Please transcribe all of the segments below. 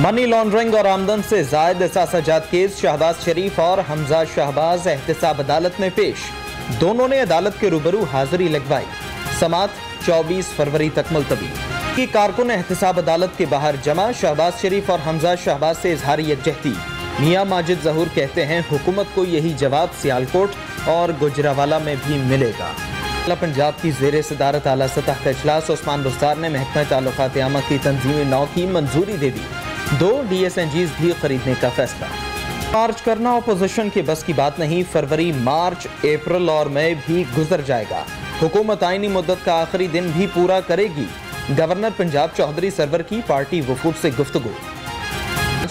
Money laundering और आमदन से जायद एहसास केस शहबाज शरीफ और हमजा शहबाज एहतसाब अदालत में पेश। दोनों ने अदालत के रूबरू हाजिरी लगवाई। समात 24 फरवरी तक मुलतवी की कारकुन एहतसाब अदालत के बाहर जमा। शहबाज शरीफ और हमजा शहबाज से इजहार यकजहती। मियां माजिद ज़हूर कहते हैं हुकूमत को यही जवाब सियालकोट और गुजरावाला में भी मिलेगा। पंजाब की जेर सदारत आला सतह का इजलास। उस्मान बुस्तार ने महकमा ताल्लुकात आमा की तंजीमी नौ की मंजूरी दे दी। 2 DSNGs भी खरीदने का फैसला। मार्च करना अपोजिशन के बस की बात नहीं। फरवरी, मार्च, अप्रैल और मई भी गुजर जाएगा। हुकूमत आईनी मुद्दत का आखिरी दिन भी पूरा करेगी। गवर्नर पंजाब चौधरी सरवर की पार्टी वफूद से गुफ्तगू।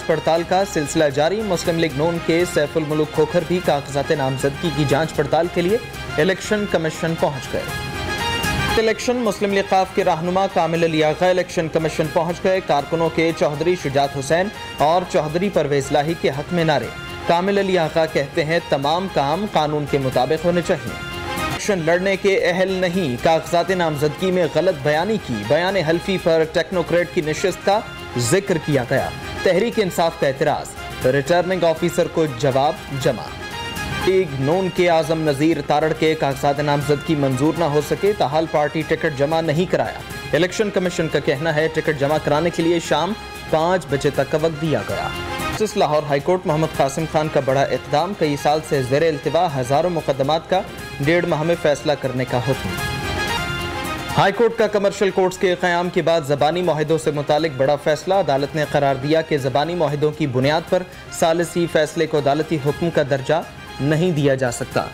पड़ताल का सिलसिला जारी। मुस्लिम लीग नून के सैफुल मुल्क खोखर भी कागजात नामजदगी की जांच पड़ताल के लिए इलेक्शन कमीशन पहुंच गए। इलेक्शन मुस्लिम लीग काफ के रहनुमा कामिल अली आगा इलेक्शन कमीशन पहुंच गए। कारकुनों के चौधरी शुजात हुसैन और चौधरी परवेज लाही के हक में नारे। कामिल अली आगा कहते हैं तमाम काम कानून के मुताबिक होने चाहिए। इलेक्शन लड़ने के अहल नहीं। कागजात नामजदगी में गलत बयानी की। बयान हल्फी पर टेक्नोक्रेट की नशिस्त का जिक्र किया गया। तहरीक इंसाफ का एतराज। रिटर्निंग ऑफिसर को जवाब जमा। लीग नून के आजम नजीर तारड़ के कागजात नामजदगी मंजूर न हो सके ताहाल पार्टी टिकट जमा नहीं कराया। इलेक्शन कमीशन का कहना है टिकट जमा कराने के लिए शाम 5 बजे तक का वक्त दिया गया। लाहौर हाईकोर्ट मोहम्मद कासिम खान का बड़ा इक़दाम। कई साल से ज़ेर इल्तिवा हज़ारों मुकदमात का 1.5 माह में फैसला करने का हुक्म। हाईकोर्ट का कमर्शियल कोर्ट्स के क़याम के बाद ज़बानी मुआहिदों से मुतालिक बड़ा फैसला। अदालत ने करार दिया कि ज़बानी मुआहिदों की बुनियाद पर सालिसी फैसले को अदालती हुक्म का दर्जा नहीं दिया जा सकता।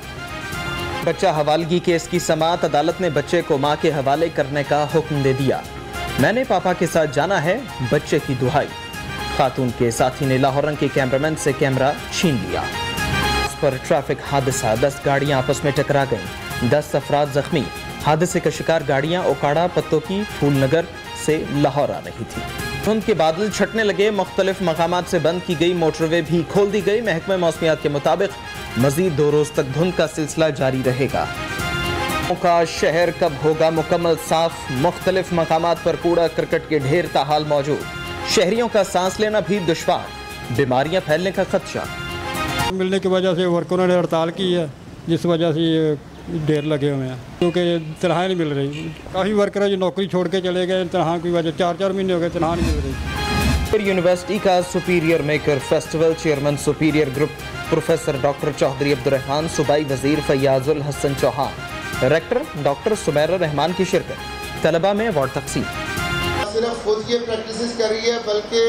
बच्चा हवालगी केस की समाअत। अदालत ने बच्चे को मां के हवाले करने का हुक्म दे दिया। मैंने पापा के साथ जाना है, बच्चे की दुहाई। खातून के साथी ने लाहौर रंग के कैमरामैन से कैमरा छीन लिया। इस पर ट्रैफिक हादसा। 10 गाड़ियां आपस में टकरा गईं। 10 अफराद जख्मी। हादसे का शिकार गाड़ियां ओकाड़ा पत्तों की फूलनगर से लाहौर आ रही थी। धुंध के बादल छटने लगे। मुख्तलिफ मकामात से बंद की गई मोटरवे भी खोल दी गई। महकमा मौसमियात के मुताबिक मजीद 2 रोज तक धुंध का सिलसिला जारी रहेगा। का शहर कब होगा मुकम्मल साफ। मुख्तलिफ मकामात पर कूड़ा करकट के ढेर ताहाल मौजूद। शहरियों का सांस लेना भी दुश्वार। बीमारियां फैलने का खदशा। मिलने की वजह से वर्करों ने हड़ताल की है, जिस वजह से ये ढेर लगे हुए हैं क्योंकि तनख्वाह नहीं मिल रही। काफ़ी वर्कर जो नौकरी छोड़ के चले गए तनख्वाह की वजह 4-4 महीने हो गए तनख्वाह नहीं मिल रही। यूनिवर्सिटी का Superior maker festival. Chairman Superior Group professor doctor Chaudhry Abdurrahman. सूबाई वजीर फैयाजुल हसन चौहान। रेक्टर डॉक्टर सुमैरा रहमान की शिरकत। तलबा में अवार्ड तकसीम। सिर्फ खुद ये प्रैक्टिस कर रही है बल्कि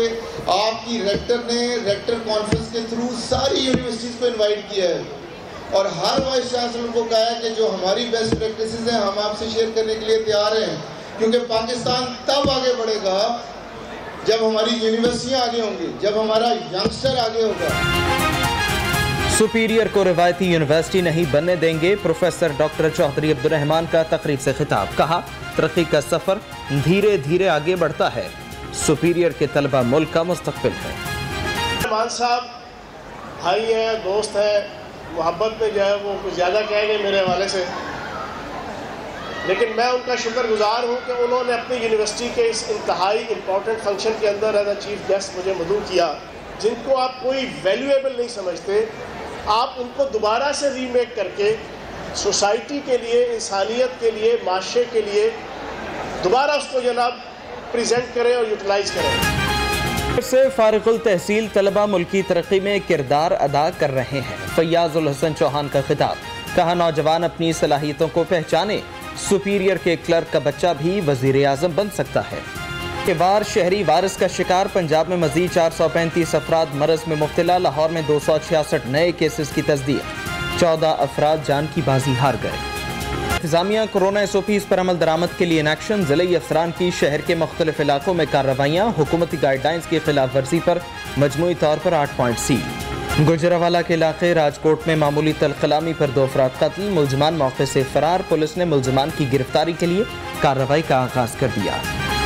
आपकी रेक्टर ने रेक्टर कॉन्फ्रेंस के थ्रू सारी यूनिवर्सिटीज़ को इनवाइट किया है और हर वाइस चांसलर को कहा है कि जो हमारी बेस्ट प्रैक्टिसेस हैं हम आपसे शेयर करने के लिए तैयार हैं, क्योंकि पाकिस्तान तब आगे बढ़ेगा जब हमारी यूनिवर्सिटियां आगे होंगी, जब हमारा यंगस्टर आगे होगा। सुपीरियर को रिवायती यूनिवर्सिटी नहीं बनने देंगे। प्रोफेसर डॉक्टर चौधरी अब्दुर्रहमान का तकरीब से खिताब। कहा तरक्की का सफर धीरे धीरे आगे बढ़ता है। सुपीरियर के तलबा मुल्क का मुस्तकबिल है। रहमान साहब भाई हैं, दोस्त हैं, मोहब्बत में जो है वो कुछ ज़्यादा कहेंगे मेरे हवाले से, लेकिन मैं उनका शुक्रगुजार हूँ कि उन्होंने अपनी यूनिवर्सिटी के इस इंतहाई इम्पोर्टेंट फंक्शन के अंदर एज अ चीफ गेस्ट मुझे मदऊ किया। जिनको आप कोई वैल्यूएबल नहीं समझते, आप उनको दोबारा से रीमेक करके सोसाइटी के लिए, इंसानियत के लिए, माशरे के लिए दोबारा उसको जनाब प्रेजेंट करें और यूटिलाइज करें। से फारिकुल तहसील तलबा मुल्की तरक्की में किरदार अदा कर रहे हैं। फैयाजुल हसन चौहान का खिताब। कहा नौजवान अपनी सलाहियतों को पहचाने। सुपीरियर के क्लर्क का बच्चा भी वजीर आजम बन सकता है। के वार शहरी वायरस का शिकार। पंजाब में मजीद 435 अफराद मरज में मुब्तला। लाहौर में 266 नए केसेस की तस्दीक। 14 अफराद जान की बाजी हार गए। इंतजामिया कोरोना SOPs पर अमल दरामद के लिए इन एक्शन। ज़िले अफसरान की शहर के मुख्तलिफ इलाकों में कार्रवाइयाँ। हुकूमती गाइडलाइंस की खिलाफ वर्जी पर मजमूई तौर पर 8 पॉइंट सील। गुजरावाला के इलाके राजकोट में मामूली तलखलामी पर 2 अफराद कत्ल। मुलजमान मौके से फरार। पुलिस ने मुलजमान की गिरफ्तारी के लिए कार्रवाई का आगाज कर दिया।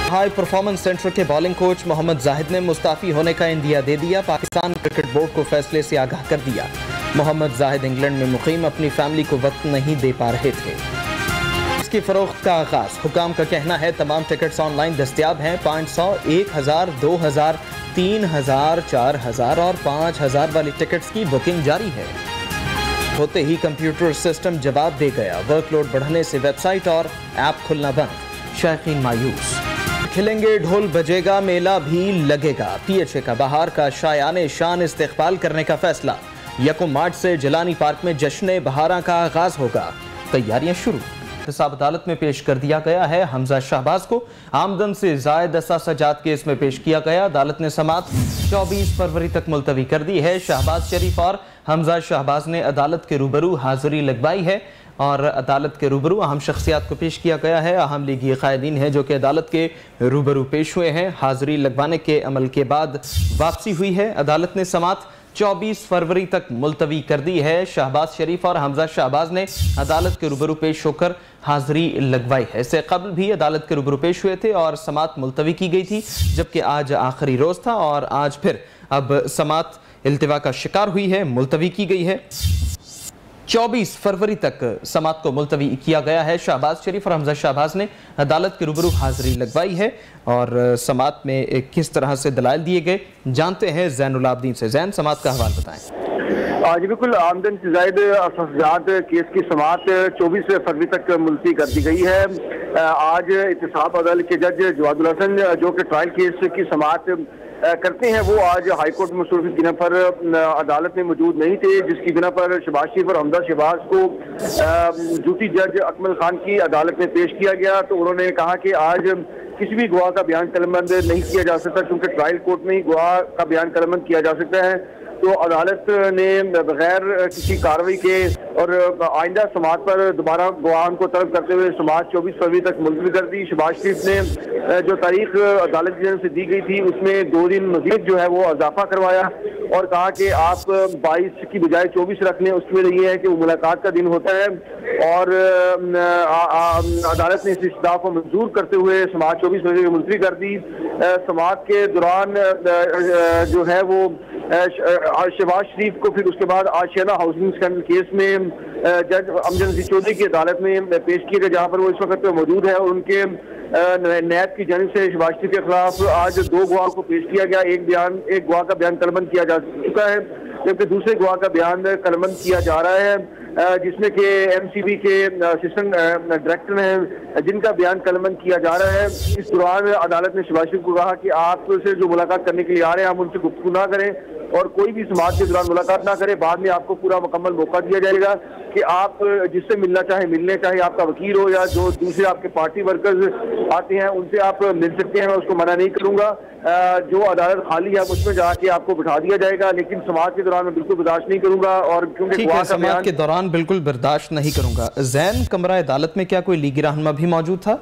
हाई परफॉर्मेंस सेंटर के बॉलिंग कोच मोहम्मद जाहिद ने मुस्ताफी होने का इंदिया दे दिया। पाकिस्तान क्रिकेट बोर्ड को फैसले से आगाह कर दिया। मोहम्मद जाहिद इंग्लैंड में मुकीम अपनी फैमिली को वक्त नहीं दे पा रहे थे। इसकी फरोख्त का आगाज। हुकाम का कहना है तमाम टिकट्स ऑनलाइन दस्तयाब हैं। 500, 1000, 2000, 3,000, 4,000 और 5,000 वाली टिकट्स की बुकिंग जारी है। होते ही कंप्यूटर सिस्टम जवाब दे गया। वर्कलोड बढ़ने से वेबसाइट और ऐप खुलना बंद। शायकीन मायूस। खिलेंगे ढोल बजेगा, मेला भी लगेगा। PHA का बहार का शायाने शान इस्तेकबाल करने का फैसला। 1 मार्च से जिलानी पार्क में जश्न बहारा का आगाज होगा। तैयारियां शुरू। एहतसाब अदालत में पेश कर दिया गया है। हमजा शहबाज को आमदन से जायद असासाजात केस में पेश किया गया। अदालत ने समाअत 24 फरवरी तक मुलतवी कर दी है। शहबाज शरीफ और हमजा शहबाज ने अदालत के रूबरू हाजिरी लगवाई है और अदालत के रूबरू अहम शख्सियात को पेश किया गया है। अहम लीगी कायदीन हैं जो कि अदालत के रूबरू पेश हुए हैं। हाजिरी लगवाने के अमल के बाद वापसी हुई है। अदालत ने समाअत 24 फरवरी तक मुलतवी कर दी है। शहबाज शरीफ और हमजा शहबाज ने अदालत के रूबरू पेश होकर हाजिरी लगवाई है। इससे कबल भी अदालत के रूबरू पेश हुए थे और समाअत मुलतवी की गई थी, जबकि आज आखिरी रोज था और आज फिर अब समाअत इल्तिवा का शिकार हुई है, मुलतवी की गई है। 24 फरवरी तक समाअत को मुलतवी किया गया है। शहबाज शरीफ और हमजा शहबाज ने अदालत के रूबरू हाजिरी लगवाई है और समाअत में किस तरह से दलाइल दिए गए जानते हैं ज़ैनुल आबदीन से। ज़ैन, समाअत का हवाल बताएं। आज बिल्कुल आमदन से जायद असासाजात केस की समाअत 24 फरवरी तक मुलतवी कर दी गई है। आज एहतसाब अदालत के जज जवादुल हसन जो कि ट्रायल केस की समाअत करते हैं, वो आज हाईकोर्ट में मसरूफी की बिना पर अदालत में मौजूद नहीं थे, जिसकी बिना पर शहबाज शरीफ और हमजा शहबाज को ड्यूटी जज अकमल खान की अदालत में पेश किया गया। तो उन्होंने कहा कि आज किसी भी गवाह का बयान कलमबंद नहीं किया जा सकता, क्योंकि ट्रायल कोर्ट में ही गवाह का बयान कलमबंद किया जा सकता है। तो अदालत ने बगैर किसी कार्रवाई के और आइंदा समाअत पर दोबारा गवाह को तलब करते हुए समाअत 24 फरवरी तक मुलतवी कर दी। शहबाज शरीफ ने जो तारीख अदालत की तरफ से दी गई थी उसमें 2 दिन मजीद जो है वो इजाफा करवाया और कहा कि आप 22 की बजाय 24 रख लें। उसकी वजह यह है कि वो मुलाकात का दिन होता है और अदालत ने इस इस्तदा को मंजूर करते हुए समाअत 24 फरवरी को मुलतवी कर दी। समाअत के दौरान जो है वो शहबाज शरीफ को फिर उसके बाद आशियाना हाउसिंग स्कैंडल केस में जज अमजद नज़ीर चौधरी की अदालत में पेश किए गए, जहाँ पर वो इस वक्त मौजूद है। और उनके नैब की जानिब से शहबाज शरीफ के खिलाफ आज 2 गवाह को पेश किया गया। एक गवाह का बयान कलमबंद किया जा चुका है, जबकि दूसरे गवाह का बयान कलमबंद किया जा रहा है, जिसमें कि MCB के असिस्टेंट डायरेक्टर हैं जिनका बयान कलमबंद किया जा रहा है। इस दौरान अदालत ने शहबाज शरीफ को कहा कि आपसे जो मुलाकात करने के लिए आ रहे हैं हम उनसे गुफ्तगू ना करें और कोई भी समाअत के दौरान मुलाकात ना करें। बाद में आपको पूरा मुकम्मल मौका दिया जाएगा कि आप जिससे मिलना चाहे मिलने, चाहे आपका वकील हो या जो दूसरे आपके पार्टी वर्कर्स आते हैं उनसे आप मिल सकते हैं, मैं उसको मना नहीं करूँगा। जो अदालत खाली है उसमें जाके आपको बिठा दिया जाएगा, लेकिन समाअत के दौरान मैं बिल्कुल बर्दाश्त नहीं करूँगा। और क्योंकि समाअत के दौरान बिल्कुल बर्दाश्त नहीं करूँगा। ज़ैन, कमरा अदालत में क्या कोई लीगी रहनुमा भी मौजूद था?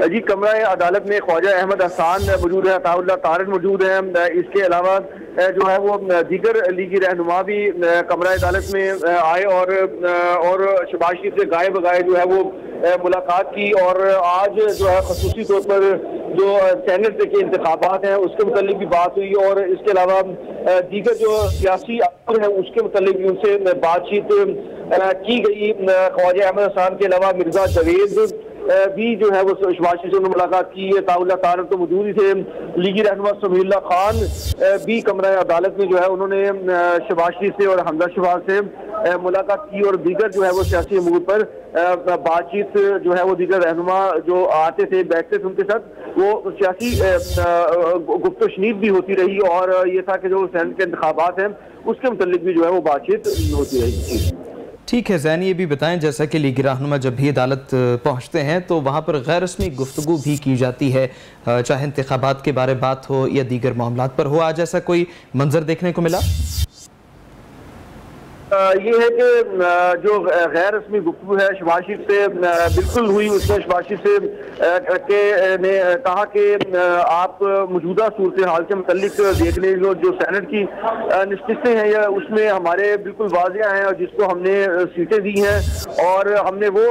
जी, कमरा अदालत में ख्वाजा अहमद हसान मौजूद है, अताउल्लाह तारिक मौजूद है। इसके अलावा जो है वो दीगर लीगी रहनुमा भी कमरा अदालत में आए और शहबाज शरीफ से गाए बगाए जो है वो मुलाकात की। और आज जो है खसूसी तौर पर जो सेनेट के इंतखाबात हैं उसके मुतालिक भी बात हुई और इसके अलावा दीगर जो सियासी अमर है उसके मुतालिक भी उनसे बातचीत की गई। ख्वाजा अहमद हसान के अलावा मिर्जा जावेद भी जो है वो शहबाज शरीफ से मुलाकात की है। अताउल्लाह तारिक तो मौजूद ही थे। लीगी रहनुमा समीउल्लाह खान भी कमरा अदालत में जो है उन्होंने शहबाज शरीफ से और हमजा शहबाज से मुलाकात की और दीगर जो है वो सियासी अमूर पर बातचीत जो है वो दीगर रहनुमा जो आते थे बैठते थे उनके साथ वो सियासी गुफ्तगू शनीद भी होती रही। और ये था कि जो सेनेट के इंतखाबात हैं उसके मुतालिक भी जो है वो बातचीत होती रही। ठीक है ज़ैन, ये भी बताएं, जैसा कि लीगी रहनुमा जब भी अदालत पहुंचते हैं तो वहां पर गैर रस्मी गुफ्तगू भी की जाती है, चाहे इंतखाबात के बारे बात हो या दीगर मामलात पर हो। आज ऐसा कोई मंजर देखने को मिला? ये है कि जो गैर रस्मी गुफ्तगू है शहबाज शरीफ से बिल्कुल हुई। उसमें शहबाज शरीफ से ने कहा कि आप मौजूदा सूरत हाल के मुतालिक देख लें, जो सेनेट की नशिस्तें हैं या उसमें हमारे बिल्कुल वाज़िया हैं और जिसको हमने सीटें दी हैं और हमने वो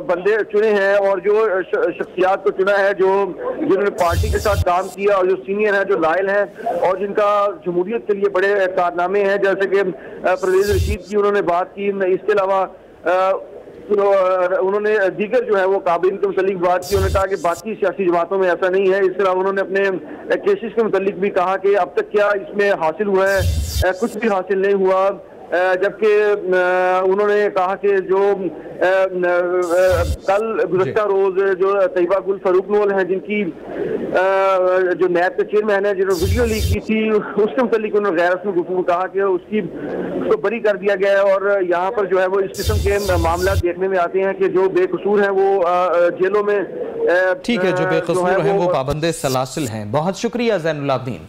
बंदे चुने हैं और जो शख्सियात को चुना है जो जिन्होंने पार्टी के साथ काम किया और जो सीनियर हैं, जो लायल हैं और जिनका जमहूरियत के लिए बड़े कारनामे हैं, जैसे कि परवेज रशीद की उन्होंने बात की। इसके अलावा तो उन्होंने दीगर जो है वो काबिल के मुतालिक बात की। उन्होंने कहा कि बाकी सियासी जमातों में ऐसा नहीं है। इस तरह उन्होंने अपने केसेस के मुतालिक भी कहा कि अब तक क्या इसमें हासिल हुआ है, कुछ भी हासिल नहीं हुआ। जबकि उन्होंने कहा कि जो कल गुज़श्ता रोज जो तैयबा गुल फारूक नूल हैं, जिनकी जो नैब के चेयरमैन है, जिन्होंने वीडियो लीक की थी, उसके मुतालिक उन्होंने गैर रस्मी गुफ्तगू कहा कि उसको बरी कर दिया गया है। और यहाँ पर जो है वो इस किस्म के मामला देखने में आते हैं कि जो बेकसूर हैं वो जेलों में, ठीक है, जो बेकसूर हैं वो पाबंदे सलासिल हैं। बहुत शुक्रिया ज़ैनुल आबदीन।